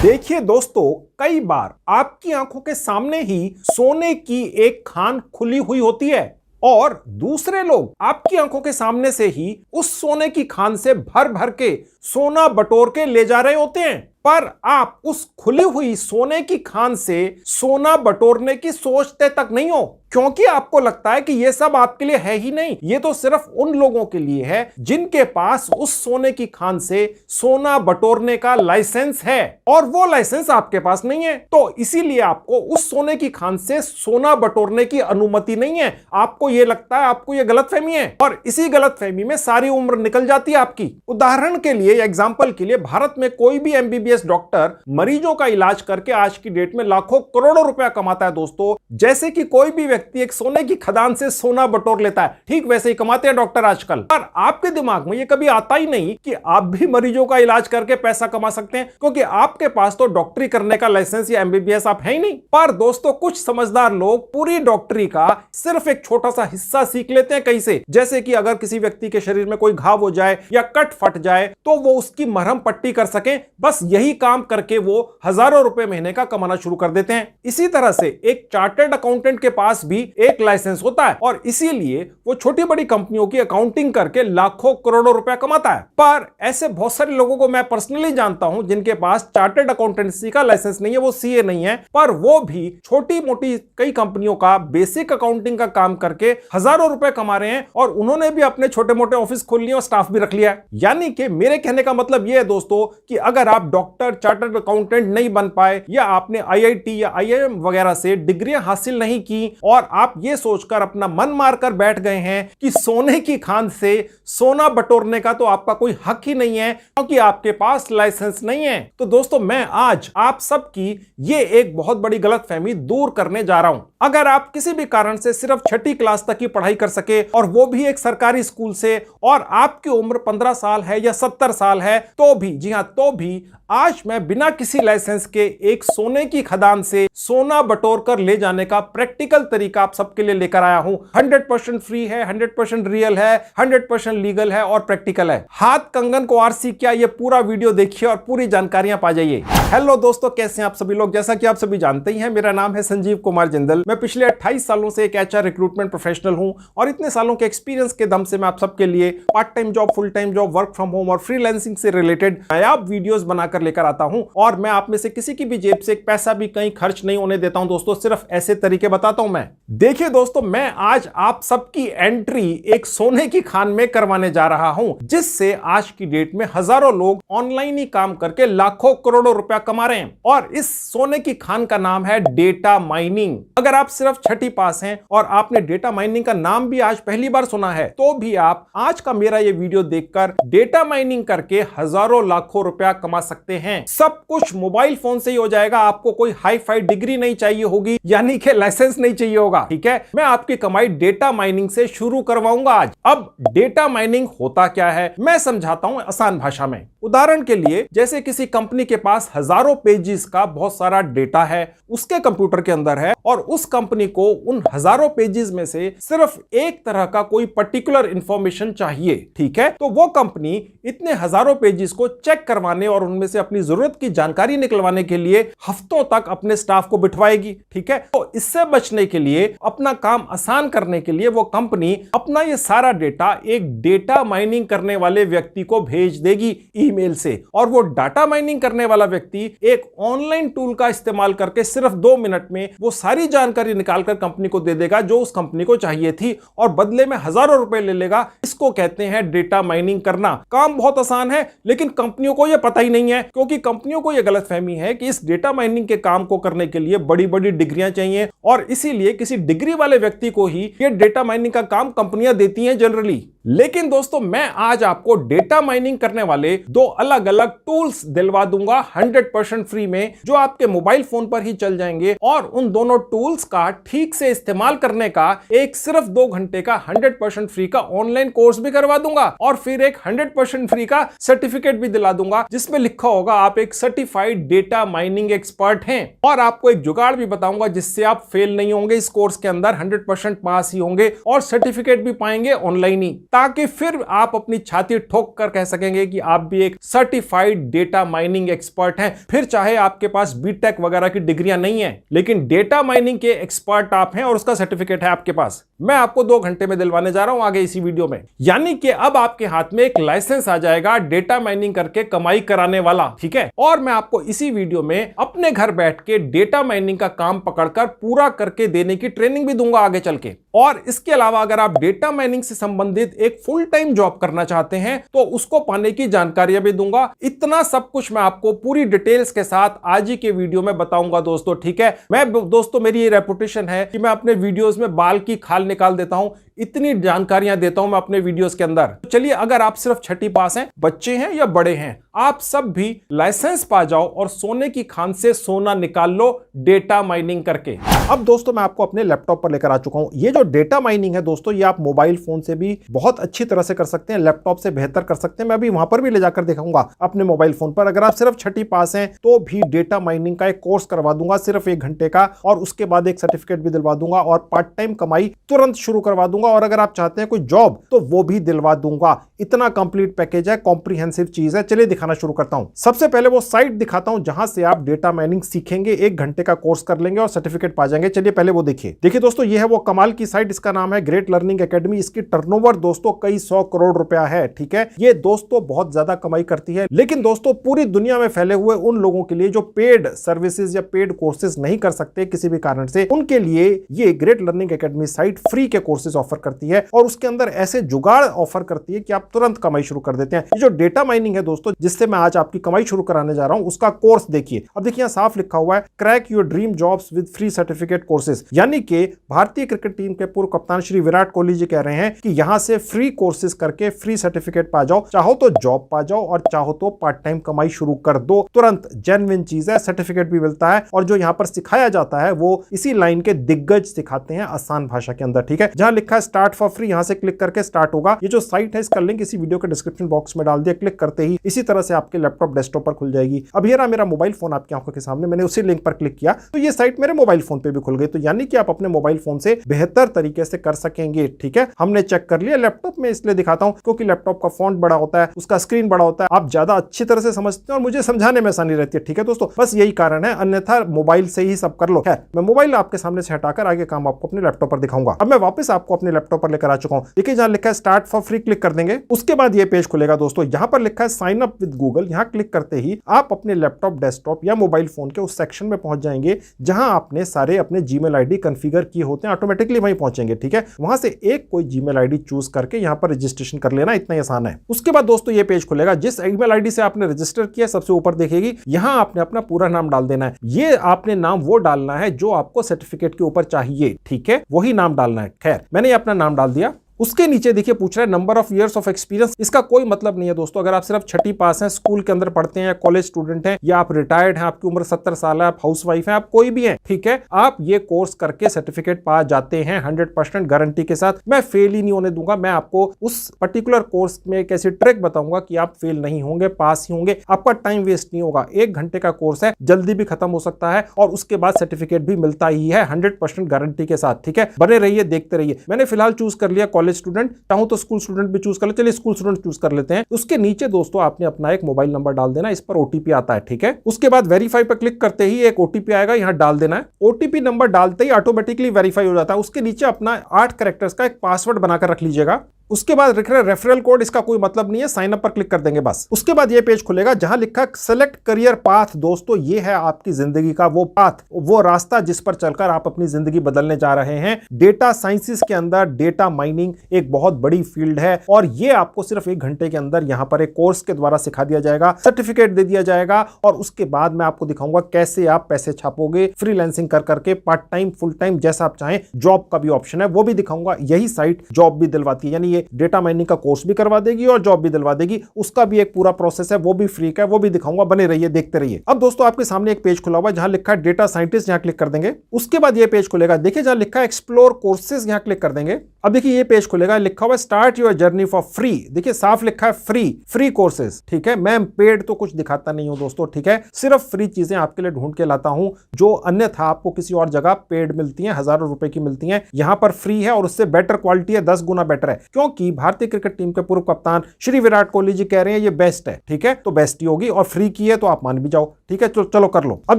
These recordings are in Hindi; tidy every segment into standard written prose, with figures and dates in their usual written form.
देखिए दोस्तों, कई बार आपकी आंखों के सामने ही सोने की एक खान खुली हुई होती है और दूसरे लोग आपकी आंखों के सामने से ही उस सोने की खान से भर भर के सोना बटोर के ले जा रहे होते हैं, पर आप उस खुली हुई सोने की खान से सोना बटोरने की सोचते तक नहीं हो, क्योंकि आपको लगता है कि यह सब आपके लिए है ही नहीं, ये तो सिर्फ उन लोगों के लिए है जिनके पास उस सोने की खान से सोना बटोरने का लाइसेंस है और वो लाइसेंस आपके पास नहीं है। तो इसीलिए आपको उस सोने की खान से सोना बटोरने की अनुमति नहीं है। आपको यह लगता है, आपको यह गलतफहमी है और इसी गलतफहमी में सारी उम्र निकल जाती है आपकी। उदाहरण के लिए, एग्जांपल के लिए, भारत में कोई भी एमबीबीएस डॉक्टर मरीजों का इलाज करके आज की डेट में लाखों करोड़ों रुपया कमाता है दोस्तों। जैसे कि कोई भी व्यक्ति एक सोने की खदान से सोना बटोर लेता है, ठीक वैसे ही कमाते हैं डॉक्टर आजकल। पर आपके दिमाग में यह कभी आता ही नहीं कि आप भी मरीजों का इलाज करके पैसा कमा सकते हैं, क्योंकि आपके पास तो डॉक्टरी करने का लाइसेंस या एमबीबीएस आप है ही नहीं। पर दोस्तों, कुछ समझदार लोग पूरी डॉक्टरी का सिर्फ एक छोटा सा हिस्सा सीख लेते हैं कहीं से। जैसे कि अगर किसी व्यक्ति के शरीर में कोई घाव हो जाए या कट फट जाए तो वो उसकी मरहम पट्टी कर सके, बस यही काम करके वो हजारों रुपए महीने का कमाना शुरू कर देते हैं। इसी तरह से एक चार्टर्ड अकाउंटेंट के पास भी एक लाइसेंस होता है और इसीलिए वो छोटी बड़ी कंपनियों की अकाउंटिंग करके लाखों करोड़ों रुपया कमाता है। पर ऐसे बहुत सारे लोगों को मैं पर्सनली जानता हूं जिनके पास चार्टर्ड अकाउंटेंसी का लाइसेंस नहीं है, वो सीए नहीं है, पर वो भी छोटी मोटी कई कंपनियों का बेसिक अकाउंटिंग का काम करके हजारों रुपए कमा रहे हैं और उन्होंने भी अपने छोटे मोटे ऑफिस खोल लिए और स्टाफ भी रख लिया है। यानी कि मेरे कहने का मतलब यह है दोस्तों कि अगर आप डॉक्टर, चार्टर्ड अकाउंटेंट नहीं बन पाए या आपने आईआईटी या आईआईएम वगैरह से डिग्रियां हासिल नहीं की और आप ये सोचकर अपना मन मारकर बैठ गए हैं कि सोने की खान से सोना बटोरने का तो आपका कोई हक ही नहीं है क्योंकि आपके पास लाइसेंस नहीं है, तो दोस्तों मैं आज आप सबकी ये एक बहुत बड़ी गलतफहमी दूर करने जा रहा हूं। अगर आप किसी भी कारण से सिर्फ 6ठी क्लास तक की पढ़ाई कर सके और वो भी एक सरकारी स्कूल से, और आपकी उम्र 15 साल है या 70 साल है, तो भी, जी हां, तो भी आज मैं बिना किसी लाइसेंस के एक सोने की खदान से सोना बटोर कर ले जाने का प्रैक्टिकल तरीका आप सबके लिए लेकर आया हूं। 100% फ्री है, 100% रियल है, 100% लीगल है और प्रैक्टिकल है। हाथ कंगन को आरसी क्या, ये पूरा वीडियो देखिए और पूरी जानकारियां पा जाइए। हेलो दोस्तों, कैसे हैं आप सभी लोग। जैसा कि आप सभी जानते ही हैं, मेरा नाम है संजीव कुमार जिंदल। मैं पिछले 28 सालों से एक एचआर रिक्रूटमेंट प्रोफेशनल हूं और इतने सालों के एक्सपीरियंस के दम से मैं आप सबके लिए part time job, full time job, work from home और फ्रीलांसिंग से रिलेटेड नायाब वीडियोस बनाकर लेकर आता हूं और मैं आप में से किसी की भी जेब से एक पैसा भी कहीं खर्च नहीं होने देता हूं दोस्तों, सिर्फ ऐसे तरीके बताता हूं मैं। देखिए दोस्तों, मैं आज आप सबकी एंट्री एक सोने की खान में करवाने जा रहा हूं, जिससे आज की डेट में हजारों लोग ऑनलाइन ही काम करके लाखों करोड़ों रुपया कमा रहे हैं और इस सोने की खान का नाम है डेटा माइनिंग। अगर आप सिर्फ 6ठी पास हैं और आपने डेटा माइनिंग का नाम भी आज पहली बार सुना है, तो भी आप आज का मेरा ये वीडियो देखकर डेटा माइनिंग करके हजारों लाखों रुपया कमा सकते हैं। सब कुछ मोबाइल फोन से ही हो जाएगा, आपको कोई हाई फाई डिग्री नहीं चाहिए होगी, यानी कि लाइसेंस नहीं चाहिए होगा, ठीक है। मैं आपकी कमाई डेटा माइनिंग से शुरू करवाऊंगा आज। अब डेटा माइनिंग होता क्या है मैं समझाता हूं आसान भाषा में। उदाहरण के लिए, जैसे किसी कंपनी के पास हजारों पेजेस का बहुत सारा डेटा है, उसके कंप्यूटर के अंदर है और उस कंपनी को उन हजारों पेजेस में से सिर्फ एक तरह का कोई पर्टिकुलर इंफॉर्मेशन चाहिए, ठीक है। तो वो कंपनी इतने हजारों पेजेस को चेक करवाने और उनमें से अपनी जरूरत की जानकारी निकलवाने के लिए हफ्तों तक अपने स्टाफ को बिठवाएगी, ठीक है। तो इससे बचने के लिए, अपना काम आसान करने के लिए, वो कंपनी अपना ये सारा डेटा एक डेटा माइनिंग करने वाले व्यक्ति को भेज देगी ईमेल से, और वो डाटा माइनिंग करने वाला व्यक्ति एक ऑनलाइन टूल का इस्तेमाल करके सिर्फ 2 मिनट में वो सारी जानकारी निकालकर कंपनी को दे देगा जो उस कंपनी को चाहिए थी और बदले में हजारों रुपए ले लेगा। इसको कहते हैं डेटा माइनिंग करना। काम बहुत आसान है, लेकिन कंपनियों को यह पता ही नहीं है, क्योंकि कंपनियों को यह गलतफहमी है कि इस डेटा माइनिंग के काम को करने के लिए बड़ी बड़ी डिग्रियां चाहिए और इसीलिए किसी डिग्री वाले व्यक्ति को ही ये डेटा माइनिंग का काम कंपनियां देती हैं जनरली। लेकिन दोस्तों, मैं आज आपको डेटा माइनिंग करने वाले 2 अलग अलग टूल्स दिलवा दूंगा 100% फ्री में, जो आपके मोबाइल फोन पर ही चल जाएंगे और उन दोनों टूल्स का ठीक से इस्तेमाल करने का एक सिर्फ 2 घंटे का 100% फ्री का ऑनलाइन कोर्स भी करवा दूंगा और फिर एक 100% फ्री का सर्टिफिकेट भी दिला दूंगा जिसमें लिखा होगा आप एक सर्टिफाइड डेटा माइनिंग एक्सपर्ट हैं। और आपको एक जुगाड़ भी बताऊंगा जिससे आप फेल नहीं होंगे, इस कोर्स के अंदर 100% पास ही होंगे और सर्टिफिकेट भी पाएंगे ऑनलाइन ही। ताकि फिर आप अपनी छाती ठोक कर कह सकेंगे कि आप भी एक सर्टिफाइड डेटा माइनिंग एक्सपर्ट हैं। फिर चाहे आपके पास बीटेक वगैरह की डिग्रियां नहीं है, लेकिन डेटा माइनिंग के एक्सपर्ट आप हैं और उसका सर्टिफिकेट है आपके पास। मैं आपको 2 घंटे में दिलवाने जा रहा हूं आगे इसी वीडियो में। यानी कि अब आपके हाथ में एक लाइसेंस आ जाएगा डेटा माइनिंग करके कमाई कराने वाला, ठीक है। और मैं आपको इसी वीडियो में अपने घर बैठ के डेटा माइनिंग का काम पकड़कर पूरा करके देने की ट्रेनिंग भी दूंगा आगे चल के। और इसके अलावा अगर आप डेटा माइनिंग से संबंधित एक फुल टाइम जॉब करना चाहते हैं तो उसको पाने की जानकारियां भी दूंगा। इतना सब कुछ मैं आपको पूरी डिटेल्स के साथ आज ही के वीडियो में बताऊंगा दोस्तों, ठीक है। दोस्तों मेरी ये रेपुटेशन है कि मैं अपने वीडियोस में बाल की खाल निकाल देता हूं, इतनी जानकारियां देता हूं मैं अपने वीडियोस के अंदर। तो चलिए, अगर आप सिर्फ छठी पास हैं, बच्चे हैं या बड़े हैं, आप सब भी लाइसेंस पा जाओ और सोने की खान से सोना निकाल लो डेटा माइनिंग करके। अब दोस्तों मैं आपको अपने लैपटॉप पर लेकर आ चुका हूं। ये जो डेटा माइनिंग है दोस्तों, ये आप मोबाइल फोन से भी बहुत अच्छी तरह से कर सकते हैं, लैपटॉप से बेहतर कर सकते हैं। मैं अभी वहां पर भी ले जाकर दिखाऊंगा अपने मोबाइल फोन पर। अगर आप सिर्फ छठी पास हैं तो भी डेटा माइनिंग का एक कोर्स करवा दूंगा सिर्फ 1 घंटे का, और उसके बाद एक सर्टिफिकेट भी दिलवा दूंगा और पार्ट टाइम कमाई तुरंत शुरू करवा दूंगा। और अगर आप चाहते हैं कोई जॉब तो वो भी दिलवा दूंगा। इतना कंप्लीट पैकेज है, कॉम्प्रिहेंसिव चीज है। चलिए दिखाना शुरू करता हूं। सबसे पहले वो साइट दिखाता हूं जहां से आप डेटा माइनिंग सीखेंगे, 1 घंटे का कोर्स कर लेंगे और सर्टिफिकेट पा जाएंगे। चलिए पहले वो देखिए दोस्तों, ये है वो कमाल की साइट। इसका नाम है ग्रेट लर्निंग एकेडमी। इसकी टर्नओवर दोस्तों कई 100 करोड़ रुपया है, ठीक है। ये दोस्तों बहुत ज्यादा कमाई करती है। लेकिन दोस्तों पूरी दुनिया में फैले हुए उन लोगों के लिए जो पेड सर्विसेज या पेड कोर्सेज नहीं कर सकते किसी भी कारण से, उनके लिए ये great learning academy site free के कोर्सेज ऑफर करती है और उसके अंदर ऐसे जुगाड़ ऑफर करती है कि आप तुरंत कमाई शुरू कर देते हैं। ये जो डेटा माइनिंग है दोस्तों, जिससे मैं आज आपकी कमाई शुरू कराने जा रहा हूं, उसका कोर्स देखिए। अब देखिए साफ लिखा हुआ है, crack your dream jobs with free certificate courses. यानी कि भारतीय क्रिकेट टीम के पूर्व कप्तान श्री विराट कोहली जी कह रहे हैं कि यहां से फ्री कोर्सेज करके फ्री सर्टिफिकेट पा जाओ, चाहो तो जॉब पा जाओ और चाहो तो पार्ट टाइम कमाई शुरू कर दो। तुरंत जेन्युइन चीज है, सर्टिफिकेट भी मिलता है और जो यहां पर सिखाया जाता है वो इसी लाइन के दिग्गज सिखाते हैं आसान भाषा के अंदर, ठीक है। जहां लिखा है स्टार्ट फॉर फ्री, यहां से क्लिक करके स्टार्ट होगा। ये जो साइट है इसका लिंक इसी वीडियो के डिस्क्रिप्शन बॉक्स में डाल दिया। क्लिक करते ही इसी तरह से आपके लैपटॉप डेस्कटॉप पर खुल जाएगी। अब ये रहा मेरा मोबाइल फोन आपकी आंखों के सामने, मैंने उसी लिंक पर क्लिक किया तो ये साइट मेरे मोबाइल फोन पे भी खुल गई। तो यानी कि आप अपने मोबाइल फोन से बेहतर तरीके से कर सकेंगे, ठीक है। हमने चेक कर लिया। लैपटॉप में इसलिए दिखाता हूं क्योंकि लैपटॉप का फॉन्ट बड़ा होता है, उसका स्क्रीन बड़ा होता है, आप ज्यादा अच्छी तरह से समझते हैं और मुझे समझाने में आसानी रहती है, ठीक है दोस्तों। बस यही कारण है, अन्यथा मोबाइल से ही सब कर लो। है, मैं मोबाइल आपके सामने से हटाकर आगे काम आपको अपने लैपटॉप पर दिखाऊंगा। अब मैं वापस आपको अपने लैपटॉप पर लेकर आ चुका हूं। देखिए जहां लिखा है स्टार्ट फॉर फ्री, क्लिक कर देंगे। उसके बाद ये पेज खुलेगा दोस्तों, यहां पर लिखा है साइन अप विद गूगल। यहां क्लिक करते ही आप अपने लैपटॉप, डेस्कटॉप या मोबाइल फोन के उस सेक्शन में पहुंच जाएंगे जहां आपने सारे अपने जीमेल आईडी कॉन्फ़िगर किए होते हैं, ऑटोमेटिकली वहीं पहुंचेंगे, ठीक है। वहां से एक कोई जीमेल आईडी चूज करके यहां पर रजिस्ट्रेशन कर लेना, इतना ही आसान है। उसके बाद दोस्तों ये पेज खुलेगा, जिस ईमेल आईडी से आपने रजिस्टर किया सबसे ऊपर देखेगी, यहां आपने अपना पूरा नाम डाल देना है। ये आपने नाम वो डालना है जो आपको सर्टिफिकेट के ऊपर चाहिए, ठीक है, वही नाम डालना है। खैर मैंने अपना नाम डाल दिया। उसके नीचे देखिए पूछ रहा है number of years of experience. इसका कोई मतलब नहीं है दोस्तों। अगर आप सिर्फ छठी पास हैं, स्कूल के अंदर पढ़ते हैं, कॉलेज स्टूडेंट हैं, या आप रिटायर्ड हैं, आपकी उम्र 70 साल है, आप हाउसवाइफ हैं, आप कोई भी हैं, ठीक है, आप ये कोर्स करके सर्टिफिकेट पा जाते हैं 100% गारंटी के साथ। मैं फेल ही नहीं होने दूंगा। मैं आपको उस पर्टिकुलर कोर्स में एक ऐसी ट्रिक बताऊंगा कि आप फेल नहीं होंगे, पास ही होंगे, आपका टाइम वेस्ट नहीं होगा। 1 घंटे का कोर्स है, जल्दी भी खत्म हो सकता है और उसके बाद सर्टिफिकेट भी मिलता ही है 100% गारंटी के साथ, ठीक है। बने रहिए, देखते रहिए। मैंने फिलहाल चूज कर लिया कॉलेज स्टूडेंट, चाहूं तो स्कूल स्टूडेंट भी चूज कर ले। चलिए स्कूल स्टूडेंट चूज कर लेते हैं। उसके नीचे दोस्तों आपने अपना एक मोबाइल नंबर डाल देना, इस पर ओटीपी आता है, ठीक है। उसके बाद वेरीफाई पर क्लिक करते ही एक ओटीपी आएगा, यहां डाल देना है। ओटीपी नंबर डालते ही ऑटोमेटिकली वेरीफाई हो जाता है। उसके नीचे अपना 8 कैरेक्टर्स का एक पासवर्ड बनाकर रख लीजिएगा। उसके बाद लिख रहे हैं रेफरल कोड, इसका कोई मतलब नहीं है, साइन अप पर क्लिक कर देंगे बस। उसके बाद ये पेज खुलेगा जहां लिखा सेलेक्ट करियर पाथ। दोस्तों ये है आपकी जिंदगी का वो पाथ, वो रास्ता जिस पर चलकर आप अपनी जिंदगी बदलने जा रहे हैं। डेटा साइंसेस के अंदर डेटा माइनिंग एक बहुत बड़ी फील्ड है और ये आपको सिर्फ 1 घंटे के अंदर यहां पर एक कोर्स के द्वारा सिखा दिया जाएगा, सर्टिफिकेट दे दिया जाएगा और उसके बाद मैं आपको दिखाऊंगा कैसे आप पैसे छापोगे फ्रीलांसिंग कर करके, पार्ट टाइम, फुल टाइम, जैसा आप चाहें। जॉब का भी ऑप्शन है, वो भी दिखाऊंगा। यही साइट जॉब भी दिलवाती है, यानी ये डेटा माइनिंग का कोर्स भी करवा देगी और जॉब भी दिलवा देगी। उसका भी एक पूरा प्रोसेस है, वो भी फ्री का है, वो भी दिखाऊंगा। बने रहिए, देखते रहिए। अब दोस्तों आपके सामने एक पेज खुला हुआ है जहां लिखा है डेटा साइंटिस्ट, यहां क्लिक कर देंगे। उसके बाद ये पेज खुलेगा, देखिए जहां लिखा है एक्सप्लोर कोर्सेज, यहां क्लिक कर देंगे। अब देखिए ये पेज खुलेगा, लिखा हुआ है start your journey for free. देखिए साफ लिखा है फ्री कोर्सेज, ठीक है। मैं पेड तो कुछ दिखाता नहीं हूं दोस्तों, ठीक है। सिर्फ फ्री चीजें आपके लिए ढूंढ के लाता हूं जो अन्यथा आपको किसी और जगह पेड मिलती हैं, हजारों रुपए की मिलती हैं। यहां पर फ्री है और उससे बेटर क्वालिटी है, 10 गुना बेटर है। क्यों कि भारतीय क्रिकेट टीम के पूर्व कप्तान श्री विराट कोहली जी कह रहे हैं ये बेस्ट है, ठीक है, तो बेस्ट ही होगी और फ्री की है तो आप मान भी जाओ, ठीक है, चलो कर लो। अब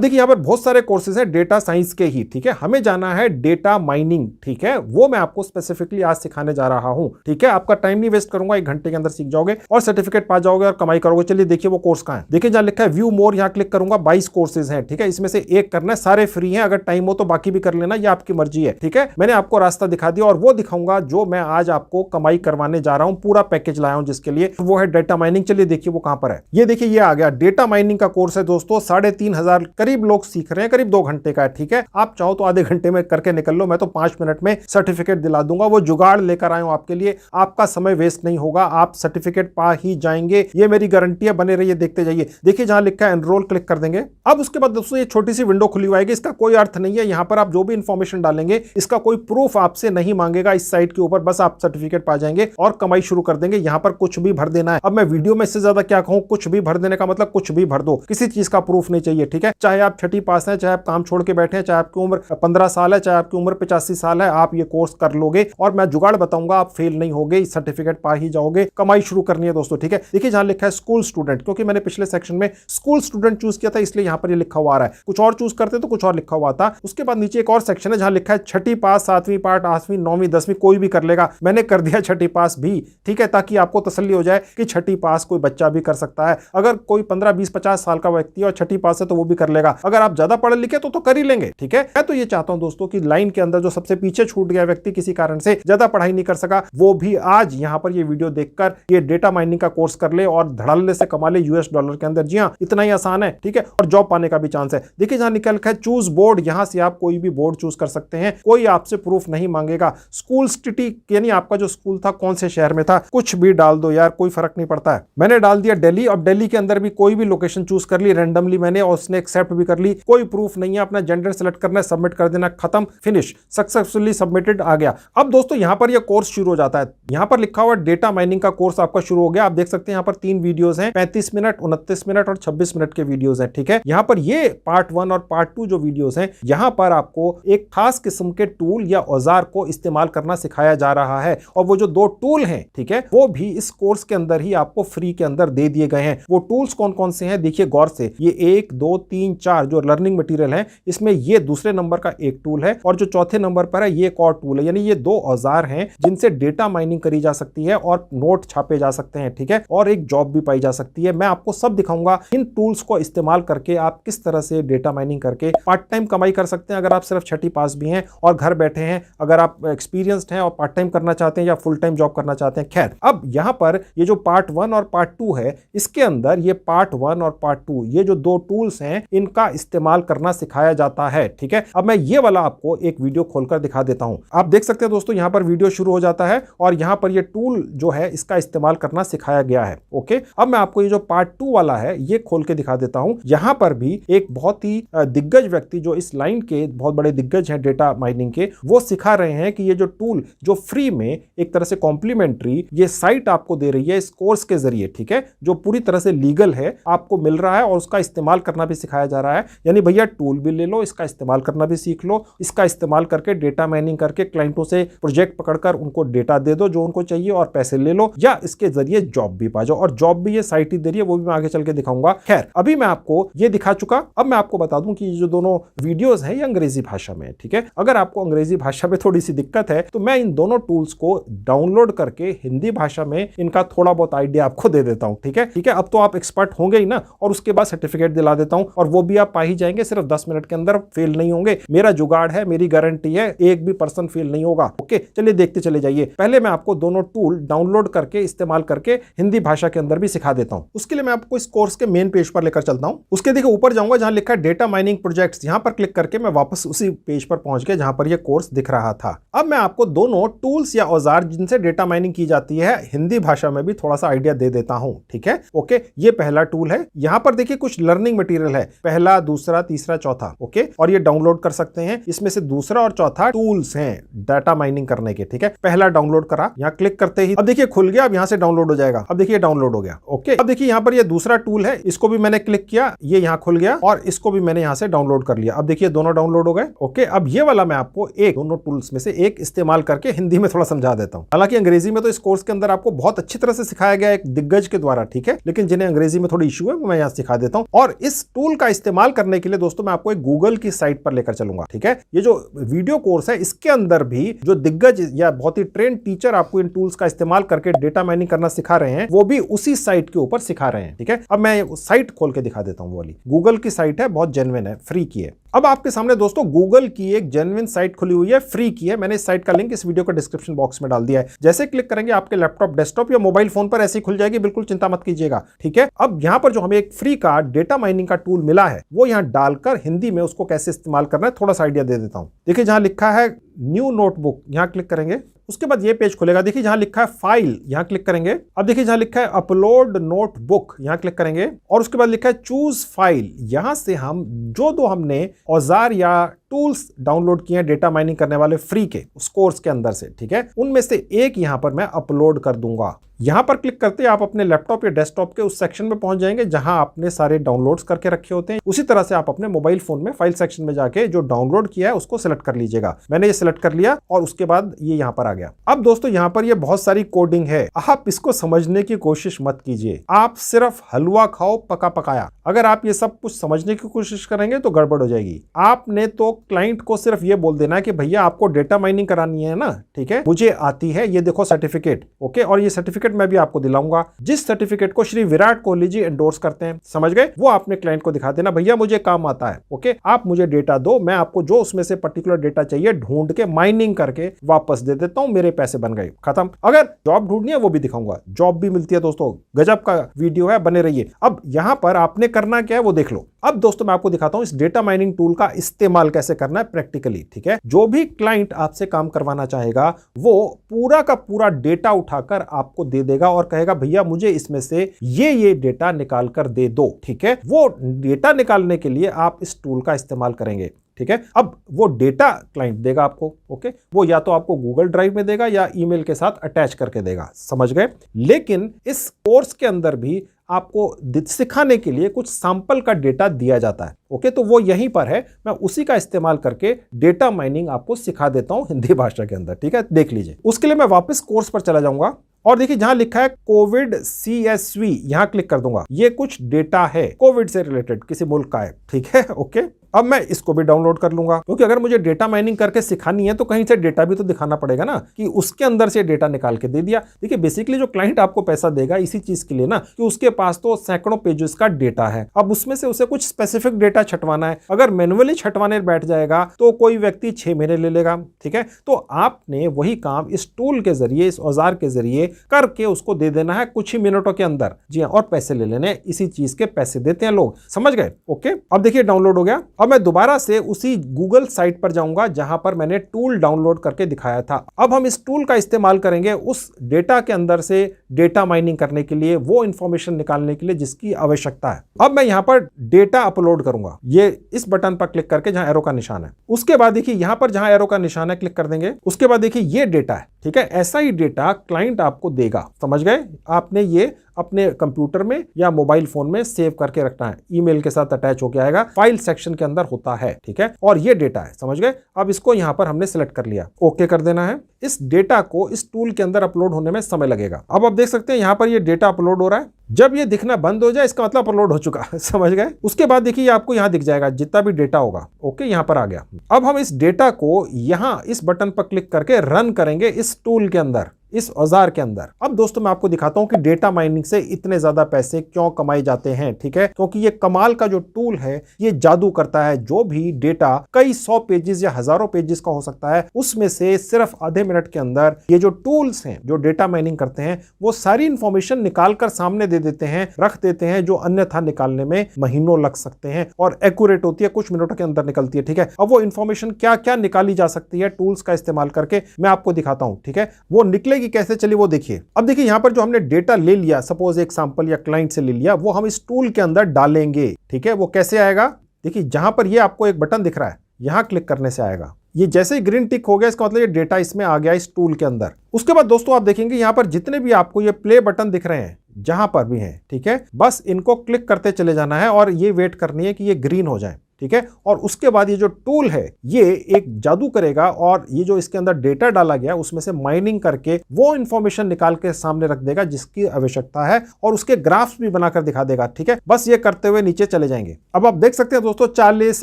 देखिए यहाँ पर बहुत सारे कोर्सेज हैं डेटा साइंस के ही, ठीक है, हमें जाना है डेटा माइनिंग, ठीक है, वो मैं आपको स्पेसिफिकली आज सिखाने जा रहा हूं, ठीक है, आपका टाइम नहीं वेस्ट करूंगा, 1 घंटे के अंदर सीख जाओगे और सर्टिफिकेट पा जाओगे और कमाई करोगे। चलिए देखिए वो कोर्स कहां है, देखिए जहां लिखा है व्यू मोर, यहां क्लिक करूंगा, 22 कोर्सेज हैं, ठीक है, इसमें से एक करना है, सारे फ्री हैं, अगर टाइम हो तो बाकी भी कर लेना, ये आपकी मर्जी है, ठीक है। मैंने आपको रास्ता दिखा दिया और वो दिखाऊंगा जो मैं आज आपको कमाई करवाने जा रहा हूं, पूरा पैकेज लाया हूं जिसके लिए, वो है डेटा माइनिंग। चलिए देखिए वो कहां पर है, ये देखिए ये आ गया, डेटा माइनिंग का कोर्स है दोस्तों, 3,500 करीब लोग सीख रहे हैं, करीब 2 घंटे का है, ठीक है, आप चाहो तो आधे घंटे में करके निकल लो, मैं तो 5 मिनट में सर्टिफिकेट दिला दूंगा, वो जुगाड़ लेकर आया हूं आपके लिए, आपका समय वेस्ट नहीं होगा, आप सर्टिफिकेट पा ही जाएंगे, ये मेरी गारंटी है, बने रहिए देखते जाइए। देखिए जहां लिखा है एनरोल क्लिक कर देंगे। अब उसके बाद दोस्तों ये छोटी सी विंडो खुली हुई आएगी, इसका कोई अर्थ नहीं है, यहां पर आप जो भी इंफॉर्मेशन डालेंगे इसका कोई प्रूफ आपसे नहीं मांगेगा इस साइट के ऊपर, बस आप सर्टिफिकेट पा जाएंगे और कमाई शुरू कर देंगे। यहां पर कुछ भी भर देना है, अब मैं वीडियो में इससे ज्यादा क्या कहूं, कुछ भी भर देने का मतलब कुछ भी भर दो, किसी चीज का प्रूफ नहीं चाहिए, ठीक है, चाहे आप 6ठी पास हैं, चाहे आप काम छोड़ के बैठे हैं, चाहे आपकी उम्र 15 साल है, चाहे आपकी उम्र 85 साल है, आप ये कोर्स कर लोगे और मैं जुगाड़ बताऊंगा, आप फेल नहीं होगे, सर्टिफिकेट पा ही जाओगे, कमाई शुरू करनी है दोस्तों, ठीक है। देखिए जहां लिखा है स्कूल स्टूडेंट, क्योंकि मैंने पिछले सेक्शन में स्कूल स्टूडेंट चूज किया था इसलिए यहां पर ये लिखा हुआ आ रहा है, कुछ और चूज करते तो कुछ और लिखा हुआ था। उसके बाद नीचे एक और सेक्शन है जहां लिखा है 6ठी पास, 7वीं पास, 8वीं, 9वीं, 10वीं, कोई भी कर लेगा, मैंने कर दिया 6ठी पास भी, ठीक है, ताकि आपको तसल्ली हो जाए कि 6ठी पास कोई बच्चा भी कर सकता है, अगर कोई 15, 20, 50 साल का व्यक्ति है और 6ठी पास है तो वो भी कर लेगा, अगर आप ज्यादा पढ़े लिखे तो कर ही लेंगे, ठीक है। मैं तो ये चाहता हूं दोस्तों कि लाइन के अंदर जो सबसे पीछे छूट गया व्यक्ति, किसी कारण से ज्यादा पढ़ाई नहीं कर सका, वो भी आज यहां पर ये वीडियो देखकर ये डेटा माइनिंग का कोर्स कर ले और धड़ल्ले से कमा ले $US के अंदर। जी हां, इतना ही आसान है, ठीक है, और जॉब पाने का भी चांस है। देखिए जहां निकल है चूज बोर्ड, यहां से आप कोई भी बोर्ड चूज कर सकते हैं, कोई आपसे प्रूफ नहीं मांगेगा। स्कूल सिटी यानी आपका जो स्कूल था कौन से शहर में था, कुछ भी डाल दो यार, कोई फर्क नहीं पड़ता है। मैंने डाल दिया दिल्ली, अब दिल्ली के अंदर भी कोई भी लोकेशन चूज कर ली रैंडमली मैंने और उसने एक्सेप्ट भी कर ली, कोई प्रूफ नहीं है, अपना जेंडर सेलेक्ट करना है, सबमिट कर देना, खत्म, फिनिश, सक्सेसफुली सबमिटेड, आ गया। अब दोस्तों यहां पर यह कोर्स शुरू हो जाता है, यहां पर लिखा हुआ डेटा माइनिंग का कोर्स आपका शुरू हो गया। आप देख सकते हैं यहां पर 3 वीडियोस हैं, 35 मिनट, 29 मिनट और 26 मिनट के वीडियोस हैं, ठीक है। यहां पर ये पार्ट 1 और पार्ट 2 जो वीडियोस हैं, यहां पर आपको एक खास किस्म के टूल या औजार को इस्तेमाल करना सिखाया जा रहा है और वो जो 2 टूल हैं, ठीक है, वो भी इस कोर्स के अंदर ही आपको फ्री के अंदर दे दिए गए हैं। वो टूल्स कौन कौन से हैं देखिए गौर से, ये 1, 2, 3, 4 जो लर्निंग मटेरियल है, इसमें ये दूसरे नंबर का एक टूल है और जो चौथे नंबर पर है ये एक और टूल है, यानी ये 2 औजार हैं जिनसे डेटा माइनिंग करी जा सकती है और नोट छापे जा सकते हैं, ठीक है, और एक जॉब भी पाई जा सकती है। मैं आपको सब दिखाऊंगा, इन टूल्स को इस्तेमाल करके आप किस तरह से डेटा माइनिंग करके पार्ट टाइम कमाई कर सकते हैं। अगर आप सिर्फ 6ठी पास भी हैं और घर बैठे हैं, अगर आप एक्सपीरियंस्ड हैं और पार्ट टाइम करना चाहते हैं या फुल टाइम जॉब करना चाहते हैं। खैर, अब यहां पर ये जो पार्ट 1 और पार्ट 2 है, इसके अंदर ये पार्ट 1 और पार्ट 2 ये जो 2 टूल्स हैं इनका इस्तेमाल करना सिखाया जाता है, ठीक है। अब मैं ये वाला आपको एक वीडियो खोलकर दिखा देता हूं। आप देख सकते हैं दोस्तों यहां पर वीडियो शुरू हो जाता है और यहां पर ये टूल जो है इसका इस्तेमाल करना सिखाया गया है, ओके। अब मैं आपको ये जो पार्ट 2 वाला है ये खोल के दिखा देता हूं। यहां पर भी एक बहुत ही दिग्गज व्यक्ति जो इस लाइन के बहुत बड़े दिग्गज हैं डेटा माइनिंग के, वो सिखा रहे हैं कि ये जो टूल जो फ्री में एक तरह से कॉम्प्लीमेंट्री ये साइट आपको दे रही है इस कोर्स के जरिए, ठीक है, जो पूरी तरह से लीगल है, आपको मिल रहा है और उसका इस्तेमाल करना भी सिखाया जा रहा है। यानी भैया टूल भी ले लो, इसका इस्तेमाल करना भी सीख लो, इसका इस्तेमाल करके डेटा माइनिंग करके क्लाइंटों से प्रोजेक्ट पकड़कर उनको डेटा दे दो जो उनको चाहिए और पैसे ले लो, या इसके जरिए जॉब भी पा जाओ, और जॉब भी ये साइट ही दे रही है, वो भी मैं आगे चल के दिखाऊंगा। खैर, अभी मैं आपको ये दिखा चुका, अब मैं आपको बता दूं कि ये जो दोनों वीडियोस हैं ये अंग्रेजी भाषा में है, ठीक है। अगर आपको अंग्रेजी भाषा में थोड़ी सी दिक्कत है तो मैं इन दोनों टूल्स को डाउनलोड करके हिंदी भाषा में इनका थोड़ा बहुत आइडिया आपको दे देता हूं, ठीक है, ठीक है। अब तो आप एक्सपर्ट होंगे ही ना, और उसके बाद सर्टिफिकेट दिला देता हूं और वो भी आप पा ही जाएंगे, सिर्फ 10 मिनट के अंदर, फेल नहीं होंगे, मेरा जुगाड़ है, मेरी गारंटी है, एक भी पर्सन फेल नहीं होगा, ओके। चलिए देखते चले जाइए। पहले मैं आपको दोनों टूल डाउनलोड करके इस्तेमाल करके हिंदी भाषा के अंदर भी सिखा देता हूं। उसके लिए मैं आपको इस कोर्स के मेन पेज पर लेकर चलता हूं। उसके देखिए ऊपर जाऊंगा जहां लिखा है डेटा माइनिंग प्रोजेक्ट्स, यहां पर क्लिक करके मैं वापस उसी पेज पर पहुंच गया जहां पर यह कोर्स दिख रहा था। अब मैं आपको दोनों टूल्स या औजार जिनसे डेटा माइनिंग की जाती है हिंदी भाषा में भी थोड़ा सा आइडिया दे देता हूं, ठीक है, ओके। ये पहला टूल है, यहां पर देखिए कुछ लर्निंग मटेरियल है, पहला, दूसरा, तीसरा, चौथा, ओके, और ये डाउनलोड कर सकते हैं। इसमें से दूसरा और चौथा टूल्स हैं डाटा माइनिंग करने के, ठीक है। पहला डाउनलोड करा, यहां क्लिक करते ही अब देखिए खुल गया, अब यहां से डाउनलोड हो जाएगा। अब देखिए डाउनलोड हो गया, ओके। अब देखिए यहां पर ये दूसरा टूल है, इसको भी मैंने क्लिक किया, ये यहां खुल गया और इसको भी मैंने यहां से डाउनलोड कर लिया। अब देखिए दोनों डाउनलोड हो गए, ओके। अब ये वाला मैं आपको एक दोनों टूल्स में से एक इस्तेमाल करके हिंदी में थोड़ा समझा देता हूं। हालांकि अंग्रेजी में तो इस कोर्स के अंदर आपको बहुत अच्छी तरह से सिखाया गया एक दिग्गज के द्वारा, ठीक है, लेकिन जिन्हें अंग्रेजी में थोड़ी इश्यू है वो मैं यहाँ सिखा देता हूँ। और इस टूल का इस्तेमाल करने के लिए दोस्तों मैं आपको एक गूगल की साइट पर लेकर चलूंगा, ठीक है। ये जो वीडियो कोर्स है इसके अंदर भी जो दिग्गज या बहुत ही ट्रेंड टीचर आपको इन टूल्स का इस्तेमाल करके डेटा माइनिंग करना सिखा रहे हैं, वो भी उसी साइट के ऊपर सिखा रहे हैं, ठीक है। अब मैं साइट खोल के दिखा देता हूँ। वाली गूगल की साइट है, बहुत जेन्युइन है, फ्री की है। अब आपके सामने दोस्तों गूगल की एक जेन्युइन साइट खुली हुई है, फ्री की है। मैंने इस साइट का लिंक इस वीडियो का डिस्क्रिप्शन बॉक्स में डाल दिया है। जैसे क्लिक करेंगे आपके लैपटॉप, डेस्कटॉप या मोबाइल फोन पर ऐसे ही खुल जाएगी, बिल्कुल चिंता मत कीजिएगा, ठीक है। अब यहां पर जो हमें एक फ्री का डेटा माइनिंग का टूल मिला है वो यहां डालकर हिंदी में उसको कैसे इस्तेमाल करना है थोड़ा सा आइडिया दे देता हूं। देखिए जहां लिखा है न्यू नोटबुक, यहां क्लिक करेंगे, उसके बाद ये पेज खुलेगा। देखिए जहां लिखा है फाइल, यहां क्लिक करेंगे। अब देखिए जहां लिखा है अपलोड नोटबुक, यहां क्लिक करेंगे और उसके बाद लिखा है चूज फाइल। यहां से हम जो दो हमने औजार या टूल्स डाउनलोड किए हैं डेटा माइनिंग करने वाले फ्री के उस कोर्स के अंदर से, ठीक है, उनमें से एक यहां पर मैं अपलोड कर दूंगा। यहां पर क्लिक करते आप अपने लैपटॉप या डेस्कटॉप के उस सेक्शन में पहुंच जाएंगे जहां आपने सारे डाउनलोड्स करके रखे होते हैं। उसी तरह से आप अपने मोबाइल फोन में फाइल सेक्शन में जाके जो डाउनलोड किया है उसको सिलेक्ट कर लीजिएगा। मैंने ये सिलेक्ट कर लिया और उसके बाद ये यहां पर आ गया। अब दोस्तों यहां पर ये बहुत सारी कोडिंग है, आप इसको समझने की कोशिश मत कीजिए। आप सिर्फ हलवा खाओ पका पकाया। अगर आप ये सब कुछ समझने की कोशिश करेंगे तो गड़बड़ हो जाएगी। आपने तो क्लाइंट को सिर्फ ये बोल देना है कि भैया आपको डेटा माइनिंग करानी है ना, ठीक है, मुझे आती है, ये देखो सर्टिफिकेट, ओके, और ये सर्टिफिकेट मैं भी आपको दिलाऊंगा। जिस सर्टिफिकेट को श्री विराट कोहली जी एंडोर्स करते हैं, समझ गए, वो आपने क्लाइंट को दिखा देना, भैया मुझे काम आता है, ओके, आप मुझे डेटा दो, मैं आपको जो उसमें से पर्टिकुलर डेटा चाहिए ढूंढ के माइनिंग करके वापस दे देता हूं, मेरे पैसे बन गए, खत्म। अगर जॉब ढूंढनी है वो भी दिखाऊंगा, जॉब भी मिलती है दोस्तों, गजब का वीडियो है, बने रहिए। अब यहां पर आपने करना क्या है वो देख लो। अब दोस्तों मैं आपको दिखाता हूं इस डेटा माइनिंग टूल का इस्तेमाल कैसे करना है प्रैक्टिकली, ठीक है। जो भी क्लाइंट आपसे काम करवाना चाहेगा वो पूरा का पूरा डेटा उठाकर आपको दे देगा और कहेगा भैया मुझे इसमें से ये डेटा निकाल कर दे दो, ठीक है। वो डेटा निकालने के लिए आप इस टूल का इस्तेमाल करेंगे, ठीक है। अब वो डेटा क्लाइंट देगा आपको, ओके, वो या तो आपको गूगल ड्राइव में देगा या ईमेल के साथ अटैच करके देगा, समझ गए। लेकिन इस कोर्स के अंदर भी आपको सिखाने के लिए कुछ सैंपल का डेटा दिया जाता है, ओके, तो वो यहीं पर है, मैं उसी का इस्तेमाल करके डेटा माइनिंग आपको सिखा देता हूं हिंदी भाषा के अंदर, ठीक है, देख लीजिए। उसके लिए मैं वापस कोर्स पर चला जाऊंगा और देखिए जहां लिखा है कोविड CSV, यहां क्लिक कर दूंगा। ये कुछ डेटा है कोविड से रिलेटेड, किसी मुल्क का है, ठीक है, ओके। अब मैं इसको भी डाउनलोड कर लूंगा क्योंकि अगर मुझे डेटा माइनिंग करके सिखानी है तो कहीं से डेटा भी तो दिखाना पड़ेगा ना, कि उसके अंदर से डेटा निकाल के दे दिया। देखिए बेसिकली जो क्लाइंट आपको पैसा देगा इसी चीज के लिए ना, कि उसके पास तो सैकड़ों पेजेस का डेटा है। अब उसमें से उसे कुछ स्पेसिफिक डेटा छटवाना है, अगर मैन्युअली छटवाने बैठ जाएगा तो कोई व्यक्ति 6 महीने ले लेगा, ठीक है। तो आपने वही काम इस टूल के जरिए, इस औजार के जरिए करके उसको दे देना है कुछ ही मिनटों के अंदर, जी हाँ, और पैसे ले लेने, इसी चीज के पैसे देते हैं लोग, समझ गए, ओके। अब देखिए डाउनलोड हो गया। अब मैं दोबारा से उसी गूगल साइट पर जाऊंगा जहां पर मैंने टूल डाउनलोड करके दिखाया था। अब हम इस टूल का इस्तेमाल करेंगे उस डेटा के अंदर से डेटा माइनिंग करने के लिए, वो इंफॉर्मेशन निकालने के लिए जिसकी आवश्यकता है। अब मैं यहां पर डेटा अपलोड करूंगा, ये इस बटन पर क्लिक करके जहां एरो का निशान है। उसके बाद देखिए यहां पर जहां एरो का निशान है क्लिक कर देंगे। उसके बाद देखिए ये डेटा है, ठीक है, ऐसा ही डेटा क्लाइंट आपको देगा, समझ गए। आपने ये अपने कंप्यूटर में या मोबाइल फोन में सेव करके रखना है, ईमेल के साथ अटैच होके आएगा, फाइल सेक्शन के अंदर होता है, ठीक है, और ये डेटा है, समझ गए। अब इसको यहां पर हमने सिलेक्ट कर लिया, ओके कर देना है। इस डेटा को इस टूल के अंदर अपलोड होने में समय लगेगा। अब आप देख सकते हैं यहां पर ये डेटा अपलोड हो रहा है। जब ये दिखना बंद हो जाए इसका मतलब अपलोड हो चुका है, समझ गए। उसके बाद देखिए आपको यहां दिख जाएगा जितना भी डेटा होगा, ओके, यहां पर आ गया। अब हम इस डेटा को यहां इस बटन पर क्लिक करके रन करेंगे इस टूल के अंदर, इस औजार के अंदर। अब दोस्तों मैं आपको दिखाता हूं कि डेटा माइनिंग से इतने ज्यादा पैसे क्यों कमाए जाते हैं, ठीक है, क्योंकि ये कमाल का जो टूल है ये जादू करता है। जो भी डेटा कई 100 पेजेस या हजारों पेजेस का हो सकता है, उसमें से सिर्फ आधे मिनट के अंदर ये जो टूल्स हैं जो डेटा माइनिंग करते हैं वो सारी इंफॉर्मेशन निकाल कर सामने दे देते हैं, रख देते हैं, जो अन्यथा निकालने में महीनों लग सकते हैं, और एक्यूरेट होती है, कुछ मिनटों के अंदर निकलती है, ठीक है। अब वो इंफॉर्मेशन क्या क्या निकाली जा सकती है टूल्स का इस्तेमाल करके मैं आपको दिखाता हूं, ठीक है। वो निकलेगी कैसे, चलिए वो देखिए। अब देखिए यहां पर जो हमने डेटा ले लिया, सपोज एक सैंपल या क्लाइंट से ले लिया, वो हम इस टूल के अंदर डालेंगे, ठीक है। वो कैसे आएगा, देखिए जहां पर ये आपको एक बटन दिख रहा है, यहां क्लिक करने से आएगा। ये जैसे ही ग्रीन टिक हो गया इसका मतलब ये डेटा इसमें आ गया इस टूल के अंदर। उसके बाद दोस्तों आप देखेंगे यहां पर जितने भी आपको ये प्ले बटन दिख रहे हैं, जहां पर भी हैं, ठीक है, बस इनको क्लिक करते चले जाना है और ये वेट करनी है कि ये ग्रीन हो जाए। ठीक है। और उसके बाद ये जो टूल है ये एक जादू करेगा और ये जो इसके अंदर डेटा डाला गया उसमें से माइनिंग करके वो इंफॉर्मेशन निकाल के सामने रख देगा जिसकी आवश्यकता है और उसके ग्राफ्स भी बनाकर दिखा देगा, ठीक है। बस ये करते हुए नीचे चले जाएंगे। अब आप देख सकते हैं दोस्तों 40,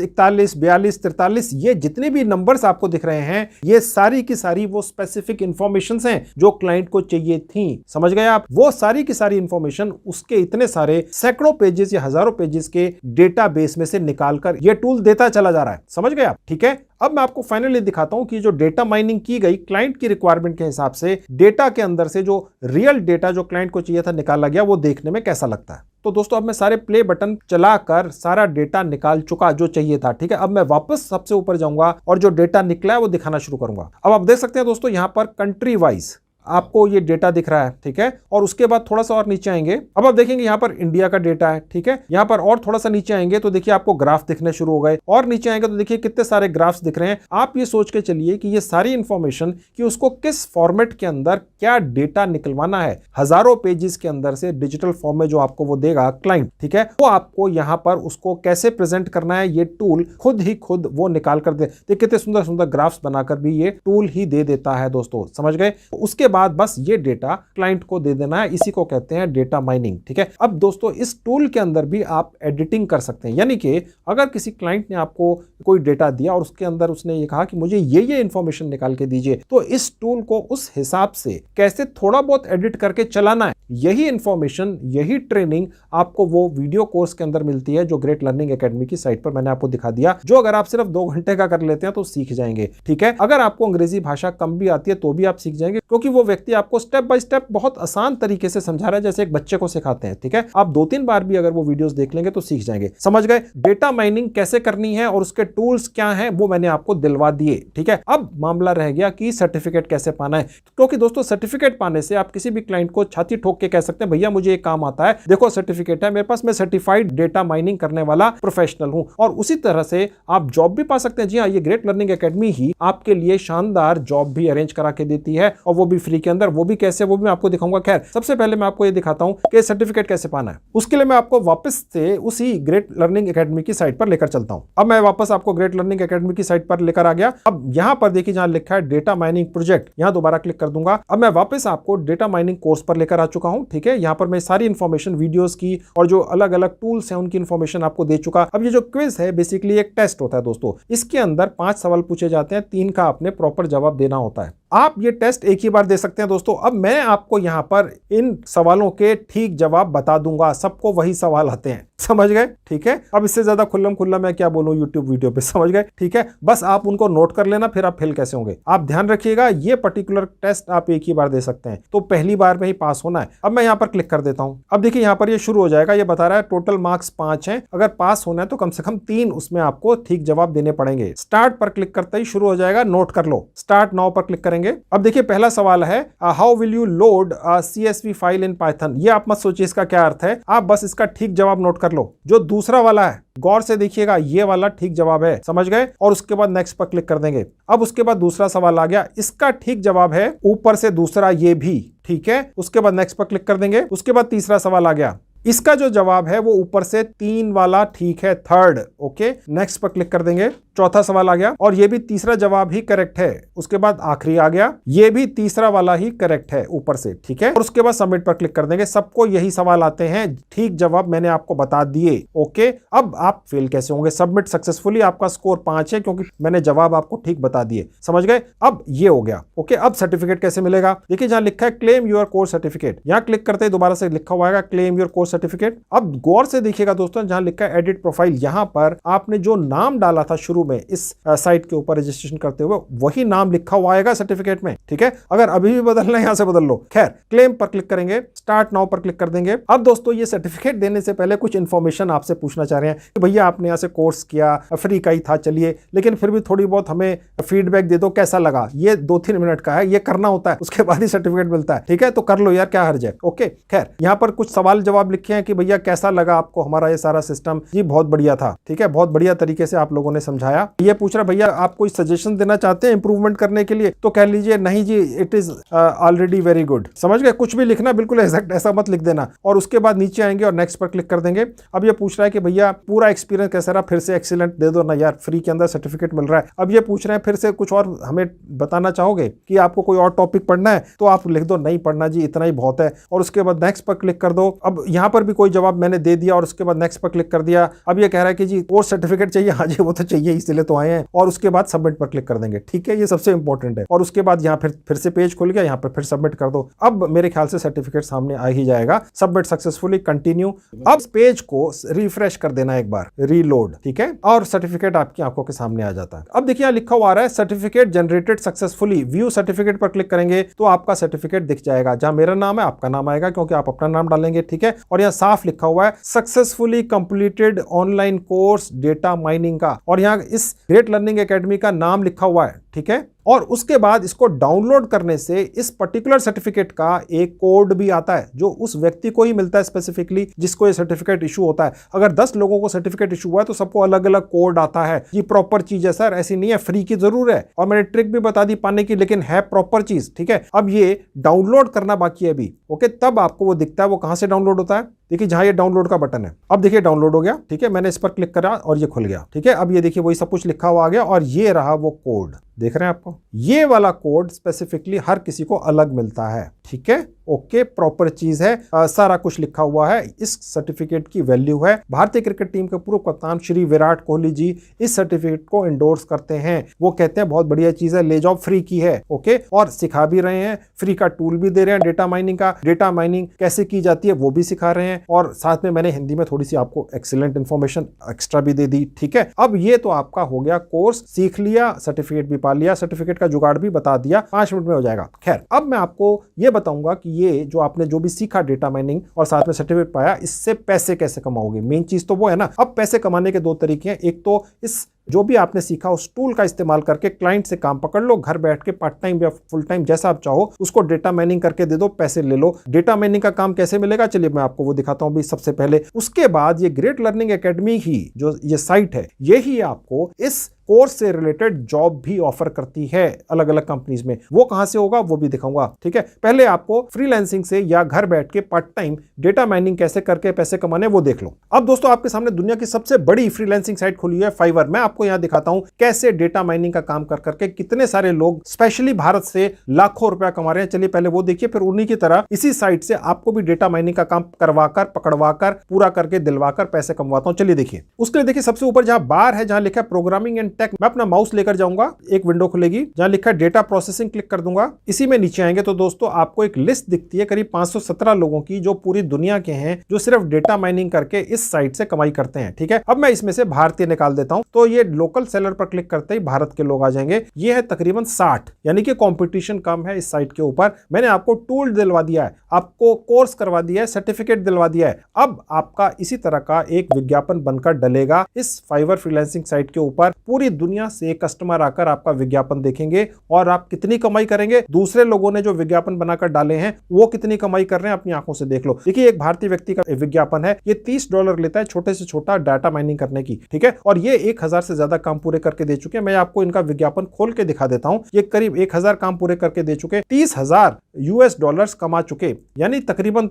41, 42, 43 ये जितने भी नंबर्स आपको दिख रहे हैं ये सारी की सारी वो स्पेसिफिक इंफॉर्मेशन हैं जो क्लाइंट को चाहिए थी। समझ गए आप? वो सारी की सारी इंफॉर्मेशन उसके इतने सारे सैकड़ों पेजेस या हजारों पेजेस के डेटाबेस में से निकालकर ये टूल देता चला जा रहा है। समझ गए आप? ठीक है। अब मैं आपको फाइनली दिखाता हूं कि जो डेटा माइनिंग की गई क्लाइंट की रिक्वायरमेंट के हिसाब से डेटा के अंदर से जो रियल डेटा जो क्लाइंट को चाहिए था निकाला गया वो देखने में कैसा लगता है। तो दोस्तों अब मैं सारे प्ले बटन चलाकर सारा डेटा निकाल चुका जो चाहिए था, ठीक है। अब मैं वापस सबसे ऊपर जाऊंगा और जो डेटा निकला है वो दिखाना शुरू करूंगा। अब आप देख सकते हैं दोस्तों यहां पर कंट्री वाइज आपको ये डेटा दिख रहा है, ठीक है। और उसके बाद थोड़ा सा और नीचे आएंगे, अब आप देखेंगे यहाँ पर इंडिया का डेटा है, ठीक है। यहाँ पर और थोड़ा सा नीचे आएंगे तो देखिए आपको ग्राफ दिखने शुरू हो गए और नीचे आएंगे तो देखिए कितने सारे ग्राफ्स दिख रहे हैं। आप ये सोच के चलिए कि ये सारी इंफॉर्मेशन कि उसको किस फॉर्मेट के अंदर क्या डेटा निकलवाना है, हजारों पेजेस के अंदर से डिजिटल फॉर्म में जो आपको वो देगा क्लाइंट, ठीक है, वो आपको यहाँ पर उसको कैसे प्रेजेंट करना है ये टूल खुद वो निकाल कर दे। कितने सुंदर सुंदर ग्राफ्स बनाकर भी ये टूल ही दे देता है दोस्तों। समझ गए? उसके बाद बस ये डेटा क्लाइंट को दे देना है, इसी को कहते हैं डेटा माइनिंग, ठीक है। अब दोस्तों इस टूल के अंदर भी आप एडिटिंग कर सकते हैं, यानी कि अगर किसी क्लाइंट ने आपको कोई डेटा दिया और उसके अंदर उसने ये कहा कि मुझे ये इंफॉर्मेशन निकाल के दीजिए, तो इस टूल को उस हिसाब से कैसे थोड़ा बहुत एडिट करके चलाना है, यही इंफॉर्मेशन यही ट्रेनिंग आपको वो वीडियो कोर्स के अंदर मिलती है जो ग्रेट लर्निंग एकेडमी की साइट पर मैंने आपको दिखा दिया, जो अगर आप सिर्फ 2 घंटे का कर लेते हैं तो सीख जाएंगे, ठीक है। अगर आपको अंग्रेजी भाषा कम भी आती है तो भी आप सीख जाएंगे, क्योंकि वो व्यक्ति आपको स्टेप बाय स्टेप बहुत आसान तरीके से समझा रहा है जैसे एक बच्चे को सिखाते हैं, ठीक है। आप 2-3 बार भी अगर वो वीडियोस देख लेंगे तो सीख जाएंगे। समझ गए? डेटा माइनिंग कैसे करनी है और उसके टूल्स क्या हैं वो मैंने आपको दिलवा दिए, ठीक है। अब मामला रह गया कि सर्टिफिकेट कैसे पाना है, क्योंकि दोस्तों सर्टिफिकेट पाने से आप किसी भी क्लाइंट को छाती ठोक के कह सकते हैं भैया मुझे एक काम आता है, देखो सर्टिफिकेट है मेरे पास, मैं सर्टिफाइड डेटा माइनिंग करने वाला प्रोफेशनल हूं। और उसी तरह से आप जॉब भी पा सकते हैं। जी हाँ, ये ग्रेट लर्निंग एकेडमी ही आपके लिए शानदार जॉब भी अरेंज करा के देती है और वो भी फ्री के अंदर। वो भी कैसे, वो भी मैं आपको दिखाऊंगा। खैर सबसे पहले मैं आपको ये दिखाता हूं कि सर्टिफिकेट कैसे पाना है। उसके लिए मैं आपको वापस से उसी ग्रेट लर्निंग एकेडमी की साइट पर लेकर चलता हूं। अब मैं वापस आपको ग्रेट लर्निंग एकेडमी की साइट पर लेकर आ गया। अब यहां पर देखिए जहां लिखा है डेटा माइनिंग प्रोजेक्ट, यहां दोबारा क्लिक कर दूंगा। अब मैं वापस आपको डेटा माइनिंग कोर्स पर लेकर आ चुका हूं, ठीक है। यहां पर मैं सारी इंफॉर्मेशन वीडियोस की और जो अलग अलग टूल्स हैं उनकी इंफॉर्मेशन आपको दे चुका। अब ये जो क्विज है बेसिकली एक टेस्ट होता है दोस्तों। इसके अंदर 5 सवाल पूछे जाते हैं, 3 का आपने प्रॉपर जवाब देना होता है। आप ये टेस्ट एक ही बार दे सकते हैं दोस्तों। अब मैं आपको यहां पर इन सवालों के ठीक जवाब बता दूंगा, सबको वही सवाल आते हैं। समझ गए? ठीक है। अब इससे ज्यादा खुल्लम खुल्ला मैं क्या बोलूं यूट्यूब वीडियो पे, समझ गए? ठीक है। बस आप उनको नोट कर लेना, फिर आप फेल कैसे होंगे। आप ध्यान रखिएगा ये पर्टिकुलर टेस्ट आप एक ही बार दे सकते हैं, तो पहली बार में ही पास होना है। अब मैं यहां पर क्लिक कर देता हूं। अब देखिए यहां पर ये शुरू हो जाएगा। ये बता रहा है टोटल मार्क्स 5 हैं, अगर पास होना है तो कम से कम 3 उसमें आपको ठीक जवाब देने पड़ेंगे। स्टार्ट पर क्लिक करते ही शुरू हो जाएगा, नोट कर लो। स्टार्ट नाउ पर क्लिक करेंगे। अब देखिए पहला सवाल है how will you load CSV file in Python. ये आप मत सोचिए इसका क्या अर्थ है, आप बस इसका ठीक जवाब नोट कर लो। जो दूसरा वाला है गौर से देखिएगा, ये वाला ठीक जवाब है, समझ गए। और उसके बाद नेक्स्ट पर क्लिक कर देंगे। अब उसके बाद दूसरा सवाल आ गया, इसका ठीक जवाब है ऊपर से दूसरा ये भी, ठीक है। उसके बाद नेक्स्ट पर क्लिक कर देंगे। उसके बाद तीसरा सवाल आ गया, इसका जो जवाब है वो ऊपर से 3 वाला ठीक है, थर्ड, ओके। नेक्स्ट पर क्लिक कर देंगे। चौथा सवाल आ गया और ये भी तीसरा जवाब ही करेक्ट है। उसके बाद आखिरी आ गया, ये भी तीसरा वाला ही करेक्ट है ऊपर से, ठीक है। और उसके बाद सबमिट पर क्लिक कर देंगे। सबको यही सवाल आते हैं, ठीक जवाब मैंने आपको बता दिए, ओके। अब आप फेल कैसे होंगे? सबमिट सक्सेसफुली, आपका स्कोर 5 है क्योंकि मैंने जवाब आपको ठीक बता दिए, समझ गए। अब ये हो गया, ओके। अब सर्टिफिकेट कैसे मिलेगा? देखिए जहां लिखा है क्लेम योर कोर्स सर्टिफिकेट, यहां क्लिक करते ही दोबारा से लिखा हुआ है क्लेम योर कोर्स सर्टिफिकेट। अब गौर से देखिएगा दोस्तों, जहां लिखा है एडिट प्रोफाइल, यहां पर आपने जो नाम डाला था शुरू में इस साइट के ऊपर रजिस्ट्रेशन करते हुए, वही नाम लिखा हुआ आएगा सर्टिफिकेट में, ठीक है। अगर अभी भी बदलना है यहां से बदल लो। खैर क्लेम पर क्लिक करेंगे, स्टार्ट नाउ पर क्लिक कर देंगे। अब दोस्तों ये सर्टिफिकेट देने से पहले कुछ इंफॉर्मेशन आपसे पूछना चाह रहे हैं कि भैया आपने यहां से कोर्स किया, फ्री का ही था, चलिए, लेकिन फिर भी थोड़ी बहुत हमें फीडबैक दे दो, कैसा लगा। ये 2-3 मिनट का है, ये करना होता है, उसके बाद ही सर्टिफिकेट मिलता है, ठीक है। तो कर लो यार, क्या हर्ज है, ओके। खैर यहाँ पर कुछ सवाल जवाब लिखे हैं कि भैया कैसा लगा आपको हमारा ये सारा सिस्टम। जी बहुत बढ़िया था, ठीक है, बहुत बढ़िया तरीके से आप लोगों ने समझाया। ये पूछ रहा भैया आप कोई सजेशन देना चाहते हैं इंप्रूवमेंट करने के लिए, तो कह लीजिए नहीं जी, it is already very good. समझ गए? कुछ भी लिखना बिल्कुल एग्जैक्ट ऐसा मत लिख देना, और उसके बाद नीचे आएंगे और नेक्स्ट पर क्लिक कर देंगे। अब ये पूछ रहा है कि भैया पूरा एक्सपीरियंस कैसा रहा, फिर से एक्सीलेंट दे दो ना यार, फ्री के अंदर सर्टिफिकेट मिल रहा है। अब ये पूछ रहे हैं फिर से कुछ और हमें बताना चाहोगे कि आपको कोई और टॉपिक पढ़ना है, तो आप लिख दो नहीं पढ़ना जी, इतना ही बहुत है, और उसके बाद नेक्स्ट पर क्लिक कर दो। अब यहां पर भी कोई जवाब मैंने दे दिया और उसके बाद नेक्स्ट पर क्लिक कर दिया। अब ये कह रहा है कि जी कोर्स सर्टिफिकेट चाहिए, हाँ जी वो तो चाहिए, इसलिए तो आए हैं, और उसके बाद सबमिट पर क्लिक कर देंगे। ठीक है, ये सबसे इंपॉर्टेंट है। और उसके बाद यहाँ फिर से पेज खुल गया, यहाँ पर फिर सबमिट कर दो। अब मेरे ख्याल से सर्टिफिकेट सामने आ ही जाएगा। Submit successfully, continue. अब पेज को रिफ्रेश कर देना एक बार, रीलोड, ठीक है, और सर्टिफिकेट आपकी आंखों के सामने आ जाता है। अब देखिए यहाँ लिखा हुआ आ रहा है certificate generated successfully. View certificate पर क्लिक करेंगे तो आपका सर्टिफिकेट दिख जाएगा, जहां मेरा नाम है आपका नाम आएगा, क्योंकि आप अपना नाम डालेंगे। ठीक है, और यहाँ साफ लिखा हुआ है successfully completed online course data mining का, और यहाँ इस ग्रेट लर्निंग एकेडमी का नाम लिखा हुआ है। ठीक है, और उसके बाद इसको डाउनलोड करने से इस पर्टिकुलर सर्टिफिकेट का एक कोड भी आता है, जो उस व्यक्ति को ही मिलता है स्पेसिफिकली जिसको ये सर्टिफिकेट इशू होता है। अगर 10 लोगों को सर्टिफिकेट इशू हुआ है तो सबको अलग अलग कोड आता है। ये प्रॉपर चीज है सर, ऐसी नहीं है, फ्री की जरूर है, और मैंने ट्रिक भी बता दी पाने की, लेकिन है प्रॉपर चीज। ठीक है, अब ये डाउनलोड करना बाकी है अभी। ओके, तब आपको वो दिखता है। वो कहां से डाउनलोड होता है? देखिए जहां ये डाउनलोड का बटन है। अब देखिए डाउनलोड हो गया। ठीक है, मैंने इस पर क्लिक करा और ये खुल गया। ठीक है, अब ये देखिए वही सब कुछ लिखा हुआ आ गया, और ये रहा वो कोड, देख रहे हैं आपको? ये वाला कोड स्पेसिफिकली हर किसी को अलग मिलता है। ठीक है, ओके, प्रॉपर चीज है, सारा कुछ लिखा हुआ है। इस सर्टिफिकेट की वैल्यू है। भारतीय क्रिकेट टीम के पूर्व कप्तान श्री विराट कोहली जी इस सर्टिफिकेट को एंडोर्स करते हैं। वो कहते हैं बहुत बढ़िया चीज है, ले जाओ, फ्री की है। ओके, और सिखा भी रहे हैं, फ्री का टूल भी दे रहे हैं डेटा माइनिंग का। डेटा माइनिंग कैसे की जाती है वो भी सिखा रहे हैं, और साथ में मैंने हिंदी में थोड़ी सी आपको एक्सीलेंट इंफॉर्मेशन एक्स्ट्रा भी दे दी। ठीक है, अब ये तो आपका हो गया कोर्स, सीख लिया, सर्टिफिकेट भी पा लिया, सर्टिफिकेट का जुगाड़ भी बता दिया, 5 मिनट में हो जाएगा। खैर, अब मैं आपको ये बताऊंगा कि ये जो आपने जो भी सीखा डेटा माइनिंग और साथ में सर्टिफिकेट पाया, इससे पैसे कैसे कमाओगे। मेन चीज तो वो है ना। अब पैसे कमाने के 2 तरीके हैं। एक तो इस जो भी आपने सीखा उस टूल का इस्तेमाल करके क्लाइंट से काम पकड़ लो, घर बैठ के पार्ट टाइम या फुल टाइम जैसा आप चाहो, उसको डेटा माइनिंग करके दे दो, पैसे ले लो। डेटा माइनिंग का काम कैसे मिलेगा, चलिए मैं आपको वो दिखाता हूं भी सबसे पहले। उसके बाद ये ग्रेट लर्निंग एकेडमी ही जो ये साइट है, यही आपको इस कोर्स से रिलेटेड जॉब भी ऑफर करती है अलग अलग कंपनीज में। वो कहां से होगा वो भी दिखाऊंगा। ठीक है, पहले आपको फ्रीलांसिंग से या घर बैठ के पार्ट टाइम डेटा माइनिंग कैसे करके पैसे कमाने वो देख लो। अब दोस्तों आपके सामने दुनिया की सबसे बड़ी फ्रीलांसिंग साइट खुली है, फाइवर। मैं आपको यहां दिखाता हूं कैसे डेटा माइनिंग का काम कर करके कितने सारे लोग स्पेशली भारत से लाखों रुपया कमा रहे हैं। चलिए पहले वो देखिए, फिर उन्हीं की तरह इसी साइट से आपको भी डेटा माइनिंग का काम करवाकर, पकड़वाकर, पूरा करके, दिलवाकर पैसे कमवाता हूं। चलिए देखिए, उसके लिए देखिए सबसे ऊपर जहां बार है, जहां लिखा है प्रोग्रामिंग एंड टेक, मैं अपना माउस लेकर जाऊंगा, एक विंडो खुलेगी जहां लिखा है डेटा प्रोसेसिंग, क्लिक कर दूंगा। इसी में नीचे आएंगे तो दोस्तों आपको एक लिस्ट दिखती है करीब 517 लोगों की, जो पूरी दुनिया के हैं, जो सिर्फ डेटा माइनिंग करके इस साइट से कमाई करते हैं। ठीक है, अब मैं इसमें से भारतीय निकाल देता हूं, तो ये लोकल सेलर पर क्लिक करते ही भारत के लोग आ जाएंगे। ये है तकरीबन 60, यानी कि कंपटीशन कम है इस साइट के ऊपर। मैंने आपको टूल दिलवा दिया है, आपको कोर्स करवा दिया है, सर्टिफिकेट दिलवा दिया है। अब आपका इसी तरह का एक विज्ञापन बनकर डलेगा इस फाइवर फ्रीलांसिंग साइट के ऊपर। पूरी दुनिया से कस्टमर आकर आपका विज्ञापन देखेंगे, और आप कितनी कमाई करेंगे, दूसरे लोगों ने जो विज्ञापन बनाकर डाले हैं वो कितनी कमाई कर रहे हैं, अपनी आंखों से देख लो। देखिए एक भारतीय व्यक्ति का विज्ञापन है, ये $30 लेता है छोटे से छोटा डाटा माइनिंग करने की। ठीक है, और ये 1000 से ज्यादा काम पूरे करके दे चुके हैं। मैं आपको इनका विज्ञापन खोल के दिखा देता हूं। ये करीब 1000 काम पूरे करके दे चुके, $30,000 कमा चुके, यानी तकरीबन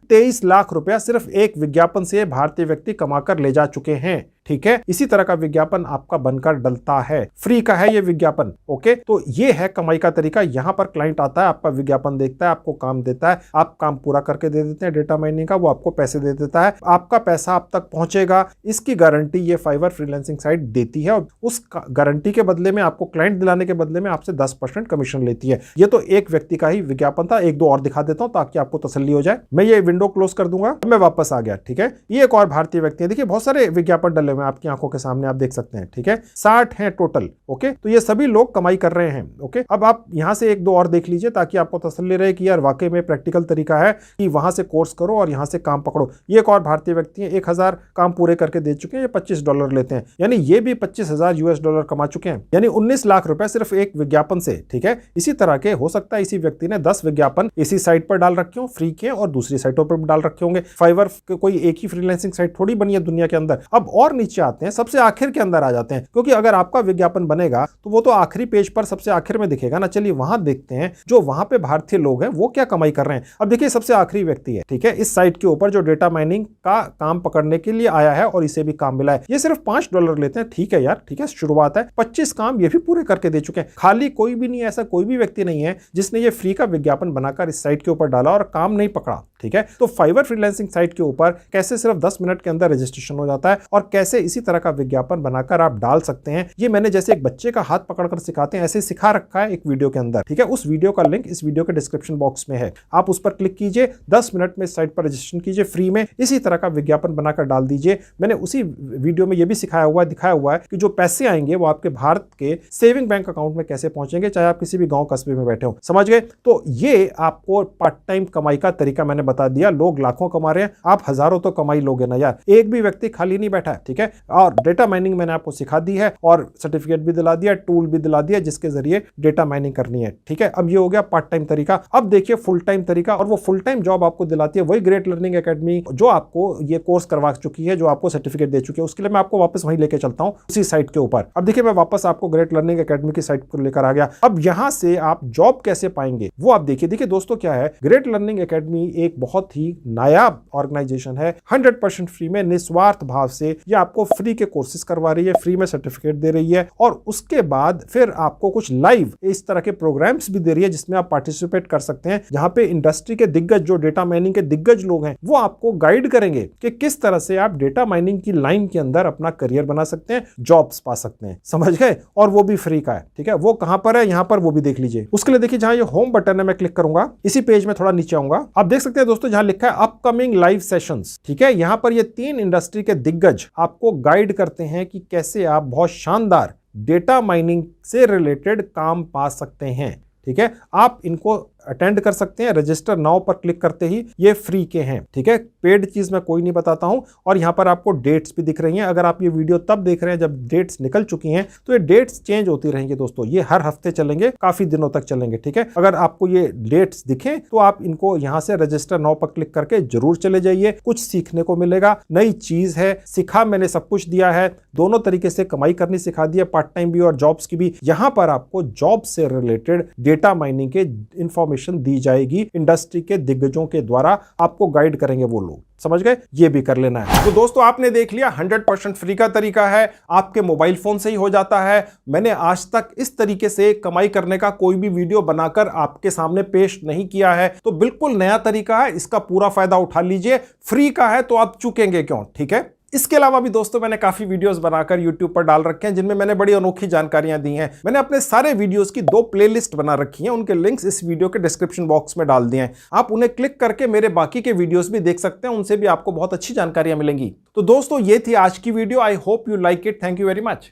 23 लाख रुपया सिर्फ एक विज्ञापन से भारतीय व्यक्ति कमाकर ले जा चुके हैं। ठीक है, इसी तरह का विज्ञापन आपका बनकर डलता है, फ्री का है ये विज्ञापन। ओके, तो ये है कमाई का तरीका। यहां पर क्लाइंट आता है, आपका विज्ञापन देखता है, आपको काम देता है, आप काम पूरा करके दे देते हैं डेटा माइनिंग का, वो आपको पैसे दे देता है, आपका पैसा आप तक पहुंचेगा। इसकी गारंटी ये फाइवर फ्रीलांसिंग साइट देती है, और उस गारंटी के बदले में, आपको क्लाइंट दिलाने के बदले में आपसे 10% कमीशन लेती है। ये तो एक व्यक्ति का ही विज्ञापन था, 1-2 और दिखा देता हूं ताकि आपको तसल्ली हो जाए। मैं ये विंडो क्लोज कर दूंगा, मैं वापस आ गया। ठीक है, ये एक और भारतीय व्यक्ति है, देखिए बहुत सारे विज्ञापन डले हुए हैं आपकी आंखों के सामने, आप देख सकते हैं, ठीक है, 60 हैं टोटल। ओके, तो ये सभी लोग कमाई कर रहे हैं। ओके, अब आप यहां से एक दो और देख लीजिए ताकि आपको तसल्ली रहे कि यार वाकई में प्रैक्टिकल तरीका है कि वहां से कोर्स करो और यहां से काम पकड़ो। ये एक और भारतीय व्यक्ति है, 1000 काम पूरे करके दे चुके हैं, ये $25 लेते हैं, यानी ये भी $25,000 कमा चुके हैं, यानी 19 लाख रुपए सिर्फ एक विज्ञापन से। ठीक है, इसी तरह के हो सकता है इसी व्यक्ति ने 10 विज्ञापन इसी साइट पर डाल रखे हो फ्री के, और दूसरी साइटों पर भी डाल रखे होंगे। फाइवर कोई एक ही फ्रीलांसिंग साइट थोड़ी बनी है दुनिया के अंदर। अब और नीचे आते हैं, सबसे आखिर के अंदर आ जाते हैं, क्योंकि अगर आपका विज्ञापन बनेगा तो वो तो आखिरी पेज पर सबसे आखिर में दिखेगा ना। चलिए वहां देखते हैं जो वहां पे भारतीय लोग हैं वो क्या कमाई कर रहे हैं। अब देखिए सबसे आखिरी व्यक्ति है, ठीक है, इस साइट के ऊपर जो डेटा माइनिंग का काम पकड़ने के लिए आया है और इसे भी काम मिला है। ये सिर्फ $5 लेते हैं। ठीक है यार, ठीक है, शुरुआत है, 25 काम ये भी पूरे करके दे चुके हैं। खाली कोई भी नहीं, ऐसा कोई भी व्यक्ति नहीं है जिसने ये फ्री का विज्ञापन बनाकर इस साइट के ऊपर डाला और काम नहीं पकड़ा। ठीक है, तो फाइवर फ्रीलांसिंग साइट के ऊपर कैसे सिर्फ 10 मिनट के अंदर रजिस्ट्रेशन हो जाता है और कैसे इसी तरह का विज्ञापन बनाकर आप डाल सकते हैं, ये मैंने जैसे एक बच्चे का हाथ पकड़कर सिखाते हैं ऐसे सिखा रखा है एक वीडियो के अंदर। ठीक है, उस वीडियो का लिंक इस वीडियो के डिस्क्रिप्शन बॉक्स में है, आप उस पर क्लिक कीजिए, 10 मिनट में इस साइट पर रजिस्ट्रेशन कीजिए फ्री में, इसी तरह का विज्ञापन बनाकर डाल दीजिए। मैंने उसी वीडियो में यह भी दिखाया हुआ है कि जो पैसे आएंगे वो आपके भारत के सेविंग बैंक अकाउंट में कैसे पहुंचेंगे, चाहे आप किसी भी गांव कस्बे में बैठे हो। समझ गए? तो ये आपको पार्ट टाइम कमाई का तरीका मैंने बता दिया। लोग लाखों कमा रहे हैं, आप हजारों तो कमाई लोगे ना यार, एक भी व्यक्ति खाली नहीं बैठा है। ठीक है, और डेटा माइनिंग मैंने आपको सिखा दी है और सर्टिफिकेट भी दिला दिया, टूल भी दिला दिया जिसके जरिए डेटा माइनिंग करनी है। ठीक है, अब ये हो गया पार्ट टाइम तरीका। अब देखिए फुल टाइम तरीका, और वो फुल टाइम जॉब आपको दिलाती है वही ग्रेट लर्निंग एकेडमी जो आपको ये कोर्स करवा चुकी है, जो आपको सर्टिफिकेट दे चुकी है। उसके लिए मैं आपको वापस वहीं लेके चलता हूं उसी साइट के ऊपर। अब देखिए मैं वापस आपको ग्रेट लर्निंग एकेडमी की साइट पर लेकर आ गया। अब यहां से आप जॉब कैसे पाएंगे वो आप देखिए। देखिए दोस्तों क्या है, ग्रेट लर्निंग एकेडमी एक बहुत ही नायाब ऑर्गेनाइजेशन है, 100% फ्री में निस्वार्थ भाव से ये आपको फ्री के कोर्सेज करवा रही है, फ्री में सर्टिफिकेट दे रही है, और उसके बाद फिर आपको कुछ लाइव इस तरह के प्रोग्राम्स भी दे रही है जिसमें आप पार्टिसिपेट कर सकते हैं, जहां पे इंडस्ट्री के दिग्गज, जो डेटा माइनिंग के दिग्गज लोग हैं, वो आपको गाइड करेंगे कि किस तरह से आप डेटा माइनिंग की लाइन के अंदर अपना करियर बना सकते हैं, जॉब्स पा सकते हैं। समझ गए? और वो भी फ्री का है। ठीक है, वो कहां पर है, यहां पर, वो भी देख लीजिए। उसके लिए देखिए जहां ये होम बटन है, मैं क्लिक करूंगा, इसी पेज में थोड़ा नीचे आऊंगा, आप देख सकते हैं दोस्तों जहां लिखा है अपकमिंग लाइव सेशंस। ठीक है, यहां पर ये 3 इंडस्ट्री के दिग्गज आपको गाइड करते हैं कि कैसे आप बहुत शानदार डेटा माइनिंग से रिलेटेड काम पा सकते हैं। ठीक है, आप इनको अटेंड कर सकते हैं। रजिस्टर नाउ पर क्लिक करते ही ये फ्री के हैं। ठीक है, पेड चीज मैं कोई नहीं बताता हूं। और यहां पर आपको डेट्स भी दिख रही हैं। अगर आप ये वीडियो तब देख रहे हैं जब डेट्स निकल चुकी हैं, तो ये डेट्स चेंज होती रहेंगी दोस्तों, ये हर हफ्ते चलेंगे, काफी दिनों तक चलेंगे। ठीक है, अगर आपको ये डेट्स दिखें तो आप इनको यहां से रजिस्टर नाउ पर क्लिक करके जरूर चले जाइए, कुछ सीखने को मिलेगा, नई चीज है, सिखा मैंने सब कुछ दिया है, दोनों तरीके से कमाई करनी सिखा दी है, पार्ट टाइम भी और जॉब्स की भी। यहां पर आपको जॉब से रिलेटेड डेटा माइनिंग के इंफॉर्मेशन दी जाएगी, इंडस्ट्री के दिग्गजों के द्वारा आपको गाइड करेंगे वो लोग। समझ गए? ये भी कर लेना है। तो दोस्तों आपने देख लिया, 100% फ्री का तरीका है, आपके मोबाइल फोन से ही हो जाता है। मैंने आज तक इस तरीके से कमाई करने का कोई भी वीडियो बनाकर आपके सामने पेश नहीं किया है, तो बिल्कुल नया तरीका है, इसका पूरा फायदा उठा लीजिए। फ्री का है तो आप चूकेंगे क्यों? ठीक है, इसके अलावा भी दोस्तों मैंने काफी वीडियोस बनाकर YouTube पर डाल रखे हैं जिनमें मैंने बड़ी अनोखी जानकारियां दी हैं। मैंने अपने सारे वीडियोस की 2 प्लेलिस्ट बना रखी हैं, उनके लिंक्स इस वीडियो के डिस्क्रिप्शन बॉक्स में डाल दिए हैं। आप उन्हें क्लिक करके मेरे बाकी के वीडियोस भी देख सकते हैं, उनसे भी आपको बहुत अच्छी जानकारियां मिलेंगी। तो दोस्तों ये थी आज की video. I hope you like it. Thank you very much.